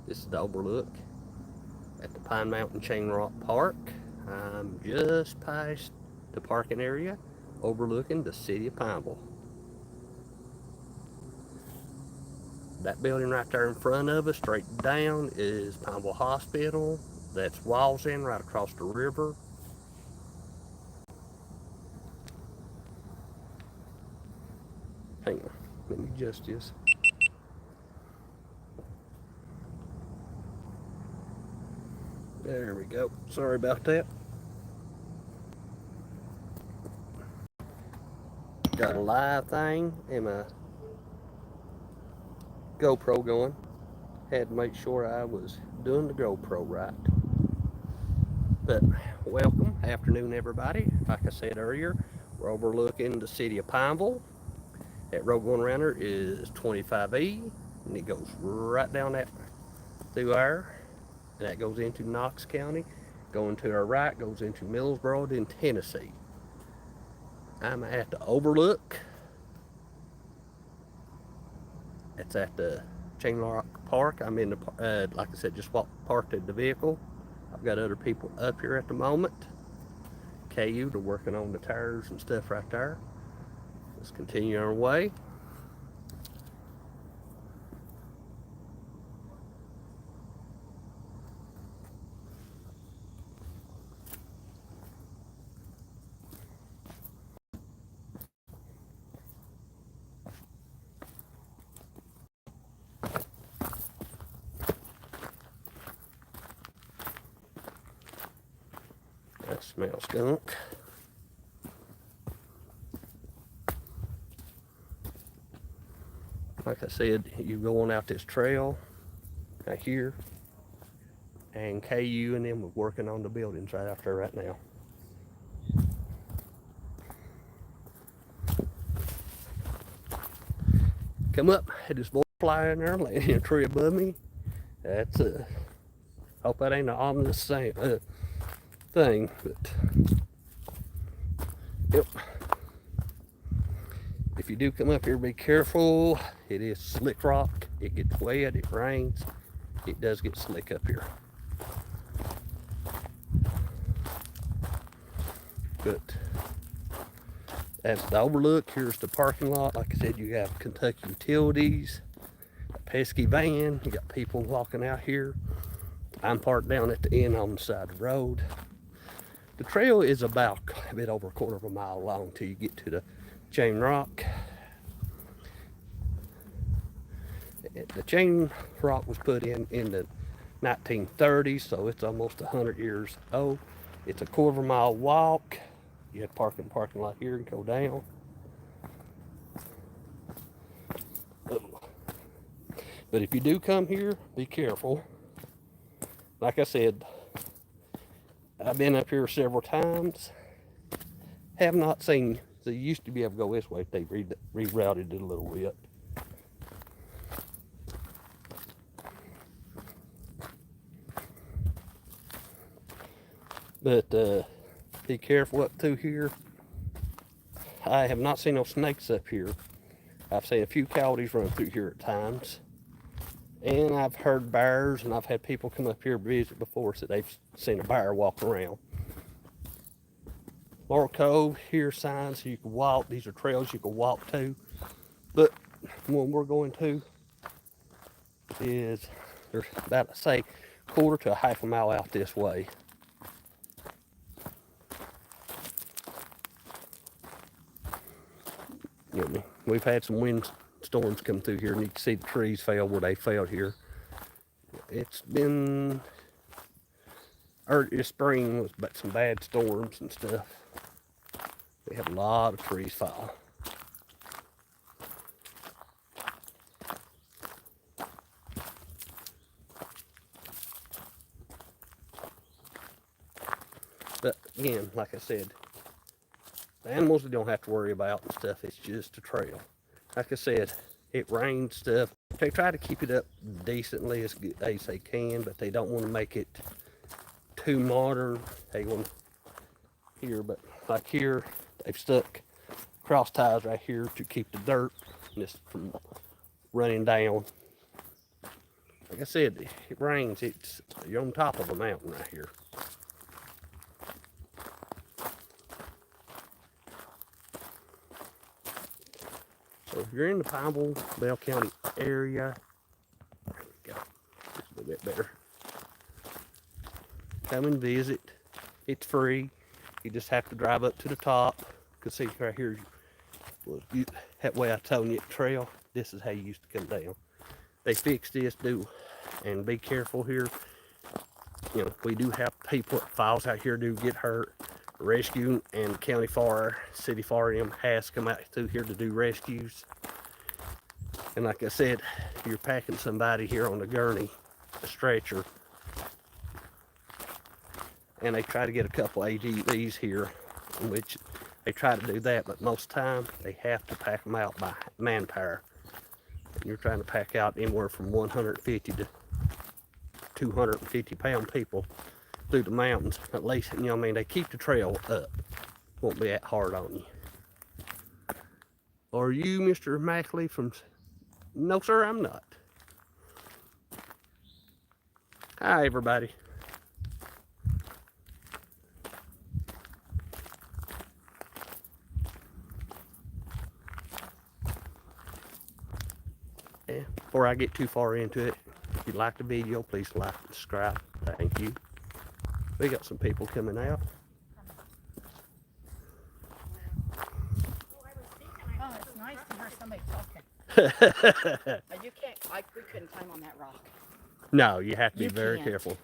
This is the overlook at the Pine Mountain Chain Rock Park. I'm just past the parking area overlooking the city of Pineville. That building right there in front of us, straight down, is Pineville Hospital. That's Wallsend right across the river. Hang on, let me adjust this. There we go. Sorry about that. Got a live thing and my GoPro going. Had to make sure I was doing the GoPro right. But welcome, afternoon everybody. Like I said earlier, we're overlooking the city of Pineville. That road going around there is 25E, and it goes right down that through there. And that goes into Knox County. Going to our right goes into Millsboro in Tennessee. I'm at the overlook. It's at the Chain Rock Park. I'm in the, like I said, just parked at the vehicle. I've got other people up here at the moment. KU, they're working on the tires and stuff right there. Let's continue our way. That smells skunk. Like I said, you're going out this trail right here, and KU and them are working on the buildings right out there right now. Come up, had this boy fly in there, laying in a tree above me. That's hope that ain't an ominous thing, but yep. If you do come up here, be careful. It is slick rock. It gets wet, it rains. It does get slick up here. But that's the overlook. Here's the parking lot. Like I said, you have Kentucky Utilities, a pesky van. You got people walking out here. I'm parked down at the end on the side of the road. The trail is about a bit over a quarter of a mile long till you get to the Chain Rock. The Chain Rock was put in the 1930s, so it's almost 100 years old. It's a quarter mile walk. You have parking lot here and go down. But if you do come here, be careful. Like I said, I've been up here several times. Have not seen, so you used to be able to go this way if they rerouted it a little bit. But be careful up through here. I have not seen no snakes up here. I've seen a few coyotes run through here at times. And I've heard bears, and I've had people come up here visit before, so they've seen a bear walk around. Laurel Cove, here signs so you can walk. These are trails you can walk to. But one we're going to is, there's about, say, quarter to a half a mile out this way. We've had some wind storms come through here, and you can see the trees fell where they fell here. It's been early spring was but some bad storms and stuff. We had a lot of trees fall. But again, like I said, the animals we don't have to worry about and stuff. It's just a trail. Like I said, it rains stuff. They try to keep it up decently as they can, but they don't want to make it too modern. They want here, but like here, they've stuck cross ties right here to keep the dirt from running down. like I said, it rains. You're on top of a mountain right here. So if you're in the Pineville, Bell County area, there we go, just a little bit better. Come and visit. It's free. You just have to drive up to the top. You can see right here, well, that way I told you the trail, this is how you used to come down. They fixed this, and be careful here. You know, we do have people, files out here do get hurt. Rescue and county fire, city fire has come out through here to do rescues. And like I said, you're packing somebody here on a gurney, a stretcher, and they try to get a couple ATVs here, in which they try to do that, but most time they have to pack them out by manpower. And you're trying to pack out anywhere from 150 to 250 pound people through the mountains. At least, you know what I mean, they keep the trail up. Won't be that hard on you. Are you Mr. Mackley from... No, sir, I'm not. Hi, everybody. Yeah, before I get too far into it, if you like the video, please like and subscribe. Thank you. We got some people coming out. Oh, it's nice to hear somebody talking. But you can't, we couldn't climb on that rock. No, you have to be You very can't. careful.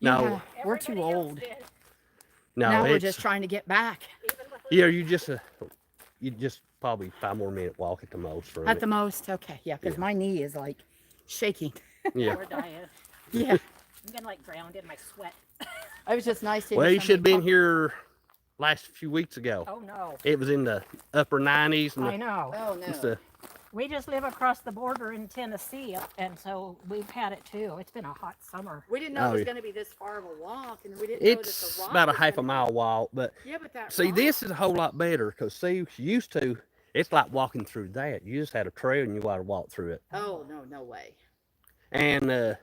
Yeah, No, we're too old. no, Now we're it's, just trying to get back. yeah, you just probably 5 more minute walk at the most from At it. the most, okay, yeah, because Yeah. my knee is like shaking. Yeah. We're dying. Yeah, I'm getting like drowned in my sweat. it was just nice to Well, hear you should have been somebody here last few weeks ago. Oh no. It was in the upper 90s and I know. talk. Oh, and no. stuff. We just live across the border in Tennessee, and so we've had it too. It's been a hot summer. We didn't know Oh, it was yeah. going to be this far of a walk, and we didn't know that It's the rock about a was half a gonna be- mile walk, but Yeah, but that see, rock- this is a whole lot better because see, used to, it's like walking through that. You just had a trail and you got to walk through it. Oh, no, no way. And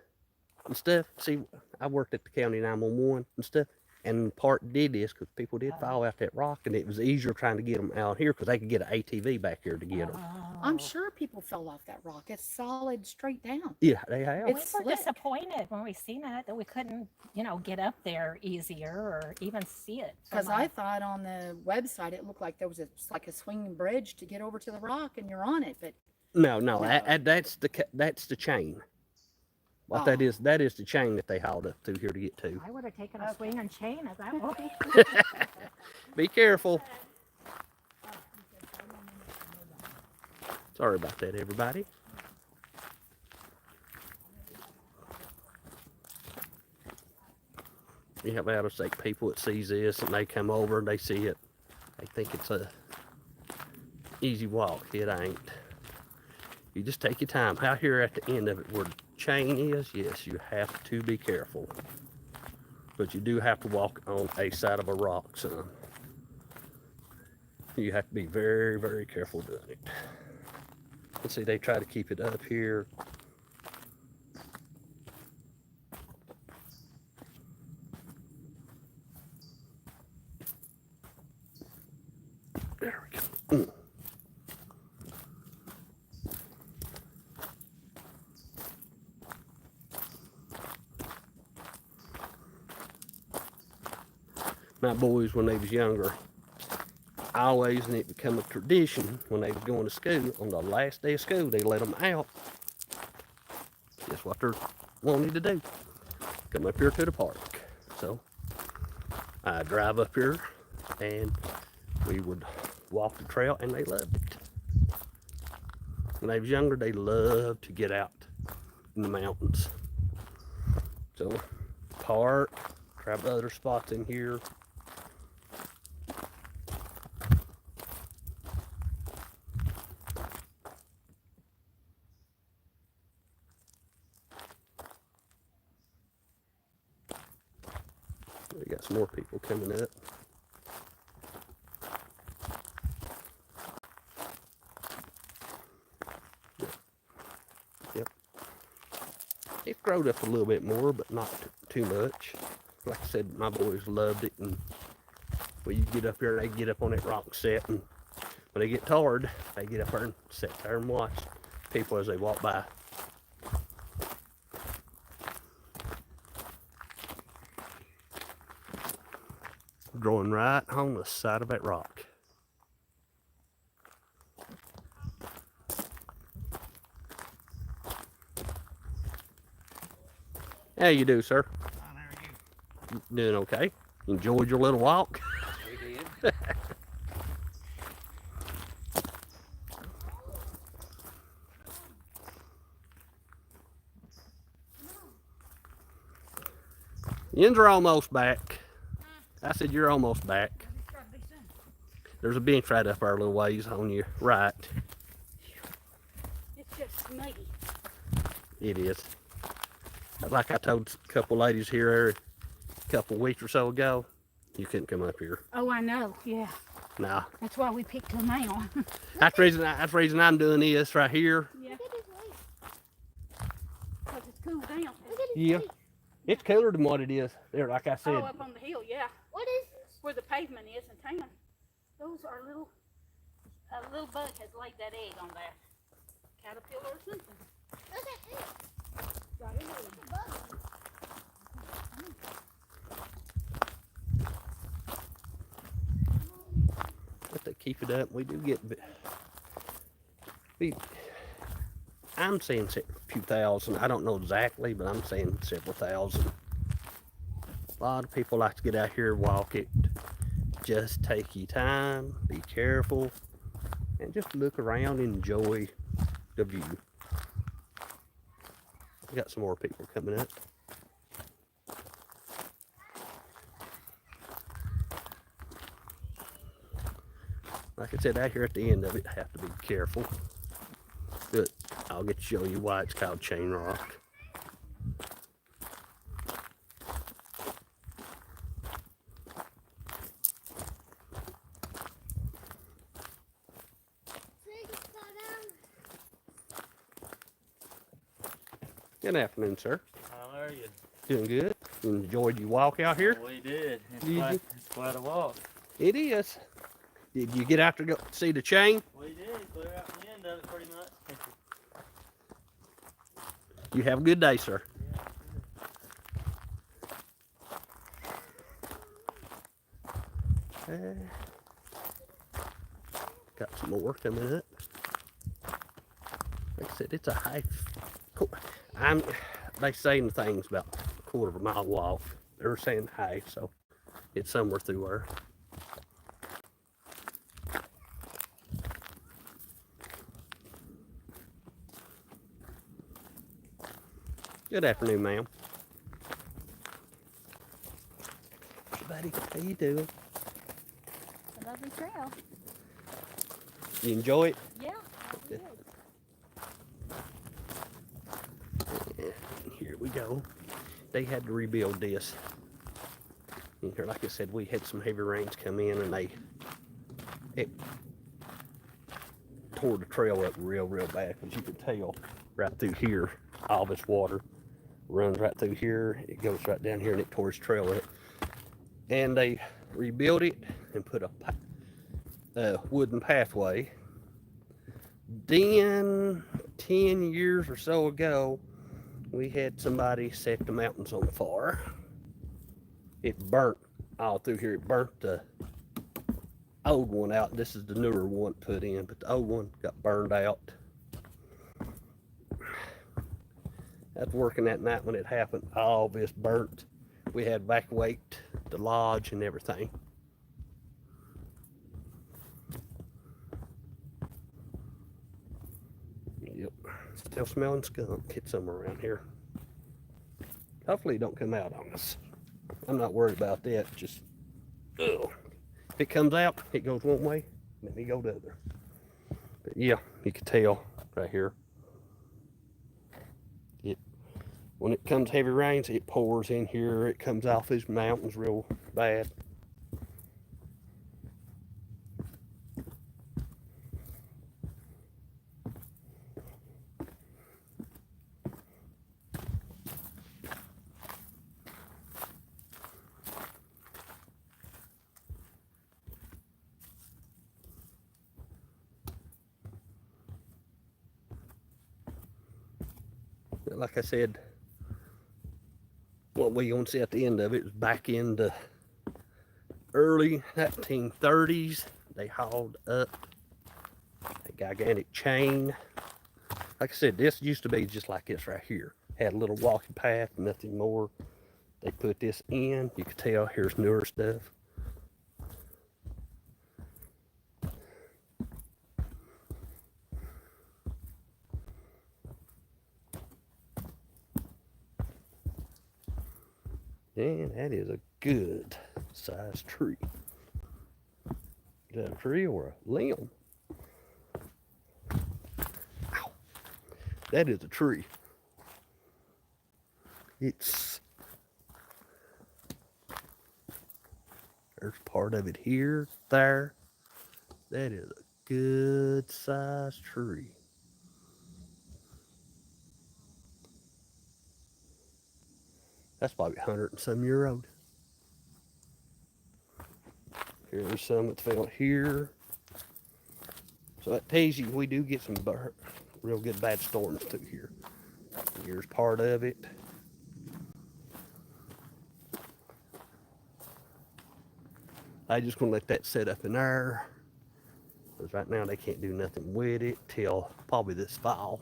stuff. See, I worked at the county 911 and stuff, and part did this because people did fall out that rock, and it was easier trying to get them out here because they could get an ATV back here to get them. I'm sure people fell off that rock. It's solid straight down. Yeah, they have. We It's were slick. disappointed when we seen it that we couldn't, get up there easier or even see it. Because from I a- thought on the website it looked like there was like a swinging bridge to get over to the rock, and you're on it. But No, No. that's the chain. What that Oh. is the chain that they hauled up through here to get to. I would have taken a swing and chain at that point. Be careful. Sorry about that, everybody. We have out of state people that sees this and they come over and they see it. They think it's a easy walk. It ain't. You just take your time. Out here at the end of it where the chain is, yes, you have to be careful. But you do have to walk on a side of a rock, son. You have to be very, very careful doing it. Let's see, they try to keep it up here. There we go. My boys, when they was younger, always, and it became a tradition when they was going to school, on the last day of school, they let them out. Guess what they're wanting to do? Come up here to the park. So I drive up here and we would walk the trail, and they loved it. When they was younger, they loved to get out in the mountains. So park, grab other spots in here. We got some more people coming up. Yep. It growed up a little bit more, but not too much. Like I said, my boys loved it, and when you get up here, they get up on that rock set, and when they get tired, they get up there and sit there and watch people as they walk by. Growing right on the side of that rock. How you do, sir? How are you? Doing okay? Enjoyed your little walk? We did. Yins are almost back. I said you're almost back. There's a bench right up our little ways on your right. It's just smutty. It is. Like I told a couple ladies here a couple weeks or so ago, you couldn't come up here. Oh, I know. Yeah. Nah. That's why we picked them now. That's the reason I'm doing this right here. Yeah. Because it's cooled down. Yeah. It's cooler than what it is there, like I said. Oh, up on the hill, yeah. What is this? Where the pavement is in town. Those are little, a little bug has laid that egg on that. Caterpillar or something. Got in there. But they keep it up. We do get. I'm saying a few thousand. I don't know exactly, but I'm saying several thousand. A lot of people like to get out here, walk it. Just take your time, be careful, and just look around and enjoy the view. We got some more people coming up. Like I said, out here at the end of it, have to be careful. But I'll get to show you why it's called chain rock. Good afternoon, sir. How are you? Doing good. Enjoyed your walk out here? We did. Did you? It's quite a walk. It is. Did you get out to go see the chain? We did. Clear out the end of it pretty much. You have a good day, sir. Got some more coming up. Like I said, it's a high. They saying things about a quarter of a mile walk. They're saying high, so it's somewhere through there. Good afternoon, ma'am. Hey, buddy, how you doing? It's a lovely trail. You enjoy it? Yeah. Yeah. Here we go. They had to rebuild this. And here, like I said, we had some heavy rains come in, and it tore the trail up real bad. As you can tell, right through here, all this water runs right through here. It goes right down here, and it tore its trail up. And they rebuilt it and put a wooden pathway. Then 10 years or so ago, we had somebody set the mountains on fire. It burnt all through here. It burnt the old one out. This is the newer one put in, but the old one got burned out. I was working that night when it happened. All this burnt. We had to evacuate the lodge and everything. Yep. Still smelling skunk. It's somewhere around here. Hopefully it don't come out on us. I'm not worried about that. Just, ugh. If it comes out, it goes one way, let me go the other. But yeah, you can tell right here. When it comes heavy rains, it pours in here. It comes off these mountains real bad. like I said, what we gonna see at the end of it is back in the early 1930s. They hauled up a gigantic chain. Like I said, this used to be just like this right here. Had a little walking path, nothing more. They put this in. You can tell here's newer stuff. And that is a good sized tree. Is that a tree or a limb? Ow. That is a tree. There's part of it here, there. That is a good sized tree. That's probably 100 and some year old. Here's some that fell here. So that tells you we do get some real good bad storms through here. Here's part of it. I just gonna let that set up in there. Because right now they can't do nothing with it till probably this fall.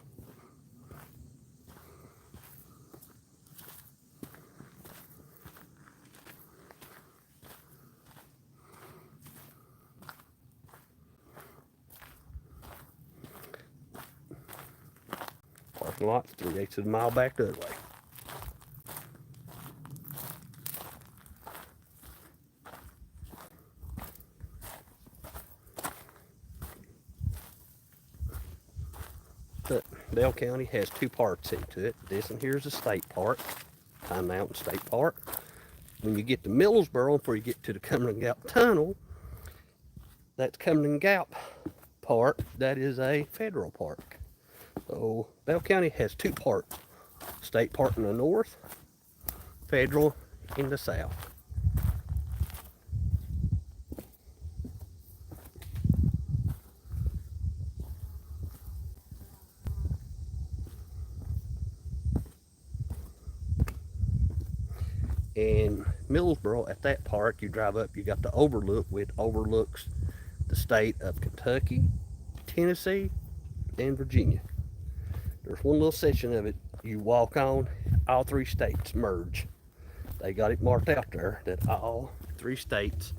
Parking lot 3/8 of a mile back the other way. But Bell County has two parts into it. This one here is a state park, Pine Mountain State Park. When you get to Millersboro, before you get to the Cumberland Gap Tunnel, that's Cumberland Gap Park. That is a federal park. So Bell County has two parts. State park in the north, federal in the south. In Millersboro, at that park, you drive up, you got the overlook, which overlooks the state of Kentucky, Tennessee, and Virginia. There's one little section of it you walk on, all three states merge. They got it marked out there that all three states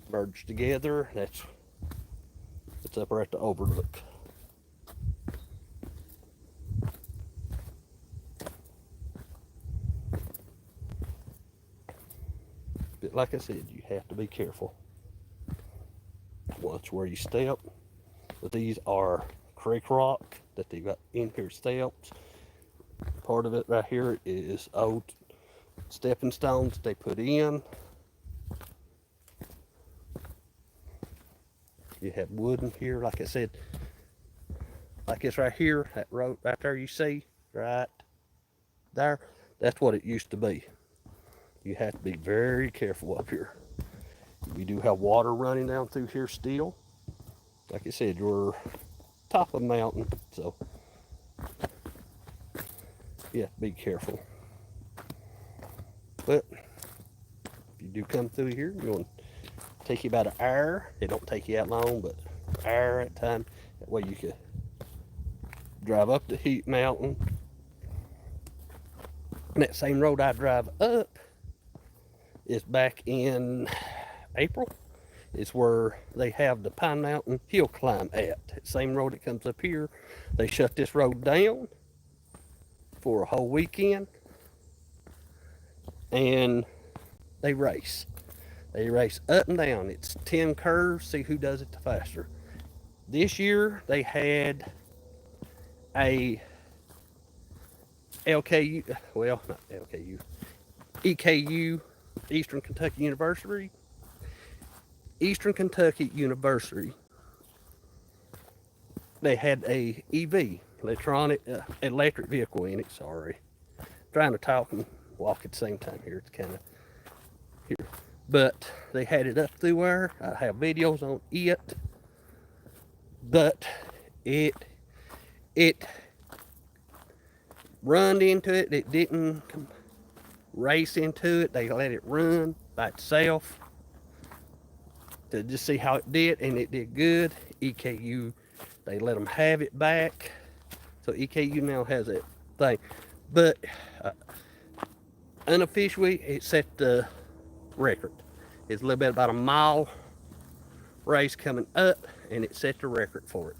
merge together. It's up there at the overlook. But like I said, you have to be careful. Watch where you step. But these are creek rock that they got in here steps. Part of it right here is old stepping stones they put in. You have wood in here, like I said, like this right here, that road right there you see, right there, that's what it used to be. You have to be very careful up here. We do have water running down through here still. Like I said, you're top of a mountain, so you have to be careful. But if you do come through here, you want to take you about an hour. It don't take you that long, but an hour at a time. That way you can drive up the Heat Mountain. And that same road I drive up is back in April. It's where they have the Pine Mountain hill climb at. That same road that comes up here. They shut this road down for a whole weekend. And they race. They race up and down. It's 10 curves. See who does it the faster. This year they had a LKU, well, not LKU, EKU, Eastern Kentucky University. Eastern Kentucky University. They had a EV, electric vehicle in it. Sorry, trying to talk and walk at the same time here. It's kind of here, but they had it up through there. I have videos on it, but it run into it. It didn't race into it. They let it run by itself to just see how it did, and it did good. EKU, they let them have it back. So EKU now has that thing. But unofficially, it set the record. It's a little bit about a mile race coming up, and it set the record for it.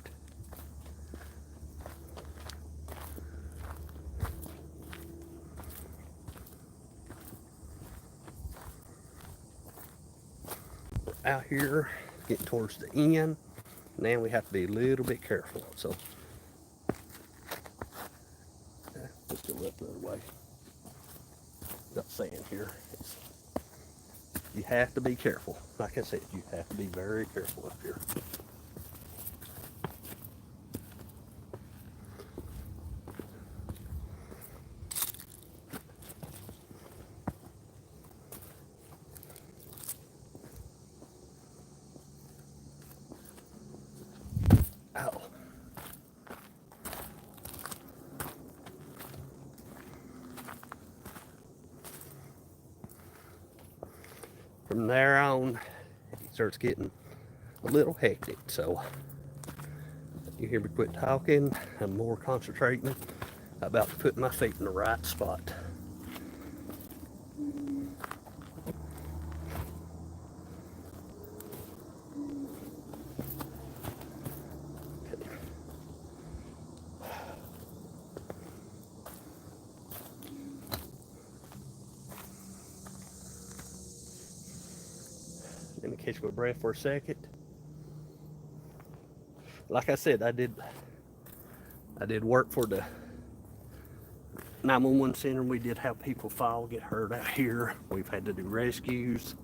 We're out here getting towards the end. Now we have to be a little bit careful. So let's go up the other way. Got sand here. You have to be careful. Like I said, you have to be very careful up here. Ow. From there on, it starts getting a little hectic. So you hear me quit talking, I'm more concentrating about putting my feet in the right spot. Let me catch my breath for a second. Like I said, I did work for the 911 center. We did have people fall, get hurt out here. We've had to do rescues.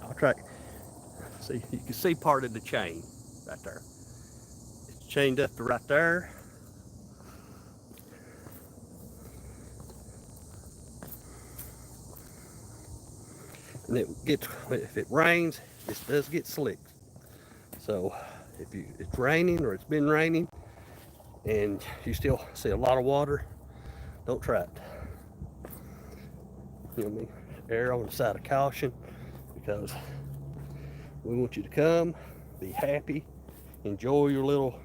I'll try. See, you can see part of the chain right there. It's chained up to right there. And it gets, if it rains, this does get slick. So if it's raining or it's been raining and you still see a lot of water, don't try it. You know what I mean? Err on the side of caution, because we want you to come, be happy, enjoy your little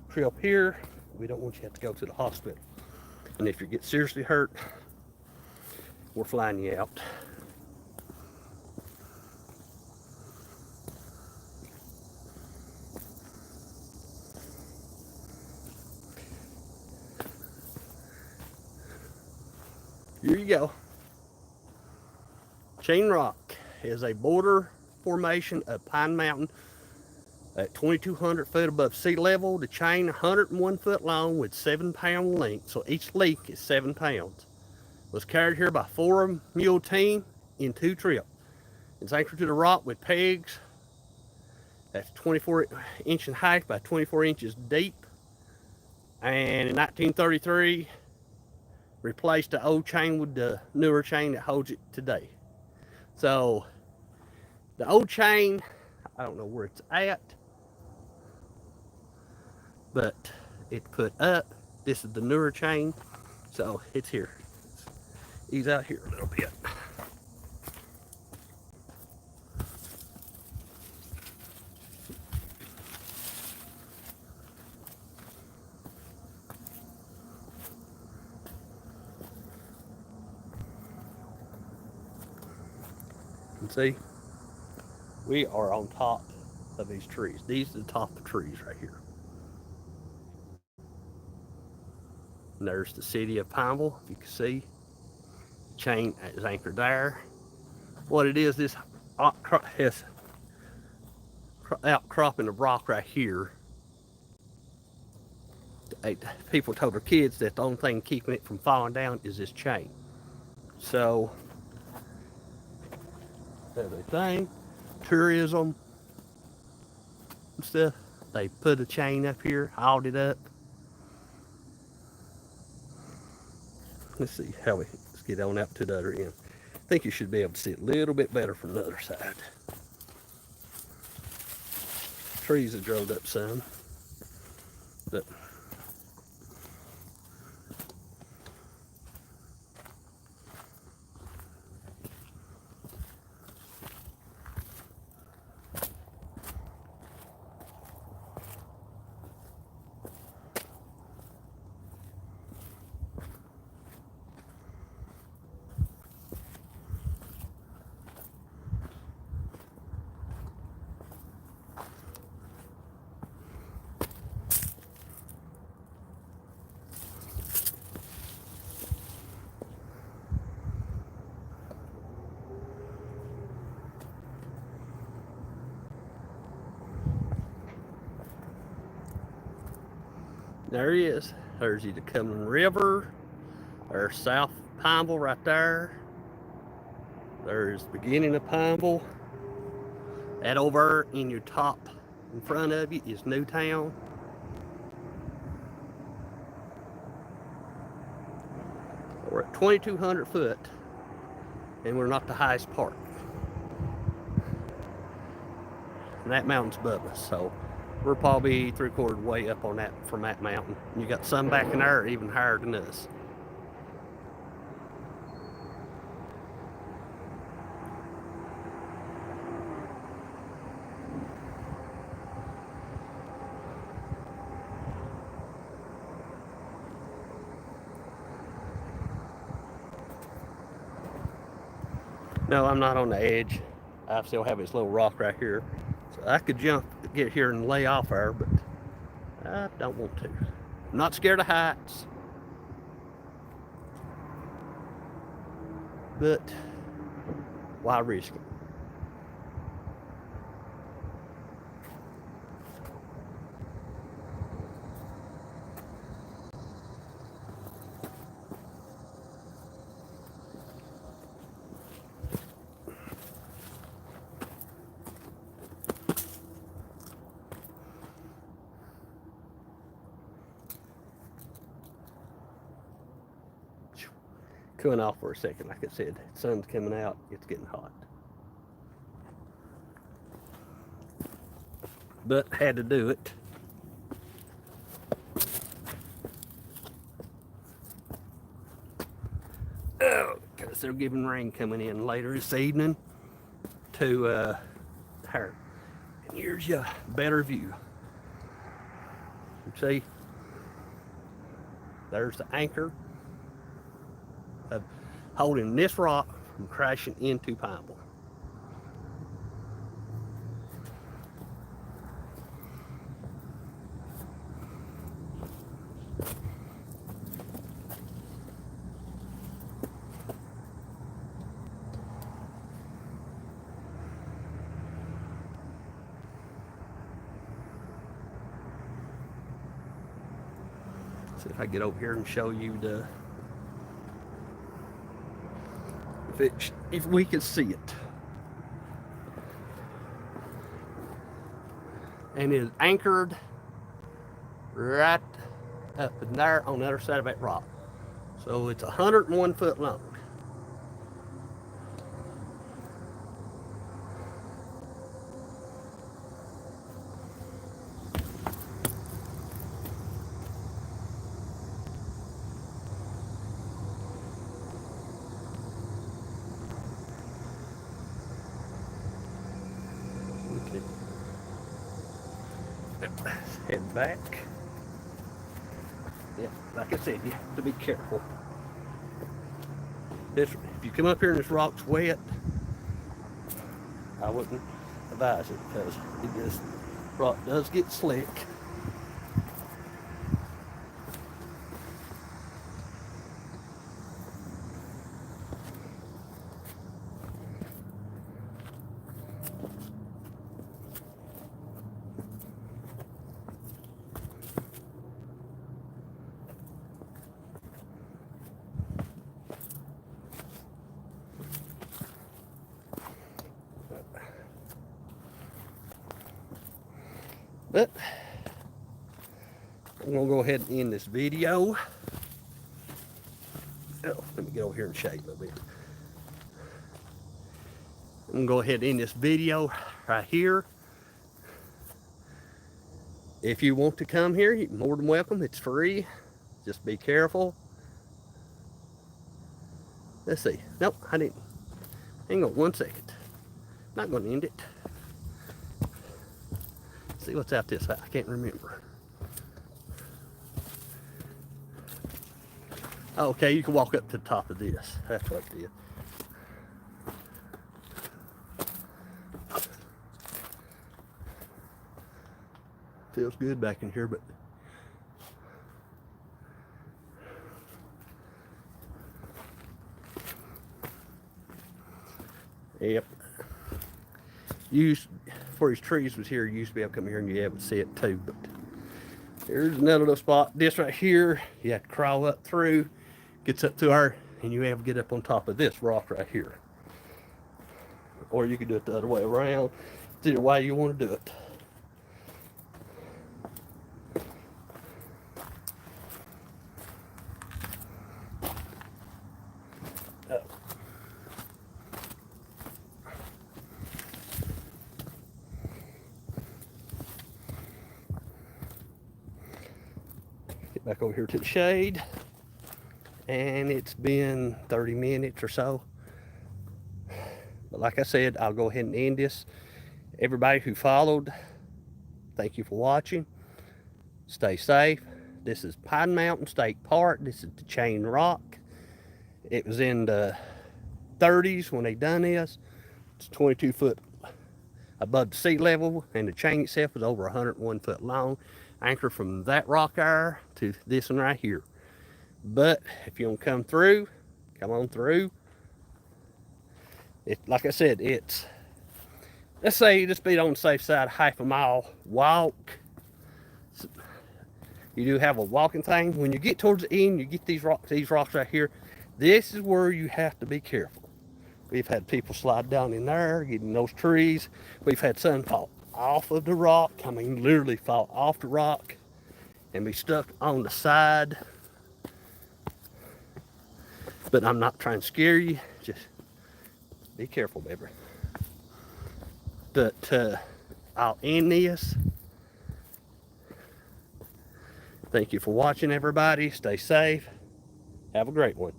trip here. We don't want you to have to go to the hospital. And if you get seriously hurt, we're flying you out. Here you go. Chain Rock is a border formation of Pine Mountain at 2,200 foot above sea level. The chain 101 foot long with 7-pound length, so each link is 7 pounds. Was carried here by 4-mule team in 2 trips. It's anchored to the rock with pegs that's 24 inch in height by 24 inches deep. And in 1933, replaced the old chain with the newer chain that holds it today. So the old chain, I don't know where it's at, but it's put up. This is the newer chain, so it's here. Ease out here a little bit. And see, we are on top of these trees. These are the top of the trees right here. And there's the city of Pineville. You can see the chain is anchored there. What it is, this outcropping of rock right here. People told their kids that the only thing keeping it from falling down is this chain. So there's a thing, tourism and stuff. They put a chain up here, hauled it up. Let's see how let's get on out to the other end. think you should be able to see it a little bit better from the other side. Trees have drove up some, but there he is. There's the Cumberland River. There's South Pineville right there. There's the beginning of Pineville. That over in your top in front of you is Newtown. We're at 2,200 foot, and we're not the highest part. And that mountain's above us, so we're probably 3/4 way up on that from that mountain. And you got some back in there even higher than us. No, I'm not on the edge. I still have this little rock right here. So I could jump, get here and lay off there, but I don't want to. I'm not scared of heights. But why risk it? Cooling off for a second, like I said. Sun's coming out, it's getting hot. But had to do it. Oh, because they're giving rain coming in later this evening to her. And here's your better view. See, there's the anchor of holding this rock from crashing into Pineville. See if I get over here and show you the if we can see it. And it is anchored right up in there on the other side of that rock. So it's 101 foot long. Head back. Yeah, like I said, you have to be careful. If you come up here and this rock's wet, I wouldn't advise it because rock does get slick. But I'm gonna go ahead and end this video. Oh, let me get over here and shake a little bit. I'm gonna go ahead and end this video right here. If you want to come here, you're more than welcome. It's free. Just be careful. Let's see. Nope, I didn't. Hang on 1 second. Not gonna end it. See what's out this side. I can't remember. Okay, you can walk up to the top of this. That's what it is. Feels good back in here, but yep. Used for his trees was here. You used to be able to come here and you able to see it too. But here's another little spot. This right here, you have to crawl up through. Gets up to our, and you have to get up on top of this rock right here. Or you could do it the other way around. It's either way you want to do it. Get back over here to the shade. And it's been 30 minutes or so. But like I said, I'll go ahead and end this. Everybody who followed, thank you for watching. Stay safe. This is Pine Mountain State Park. This is the Chain Rock. It was in the 30s when they done this. It's 22 foot above the sea level, and the chain itself is over 101 foot long. Anchor from that rock there to this one right here. But if you want to come through, come on through. It, like I said, it's, let's say you just be on the safe side, half a mile walk. You do have a walking thing. When you get towards the end, you get these rocks right here. This is where you have to be careful. We've had people slide down in there, getting those trees. We've had some fall off of the rock. I mean, literally fall off the rock and be stuck on the side. But I'm not trying to scare you. Just be careful, baby. But I'll end this. Thank you for watching, everybody. Stay safe. Have a great one.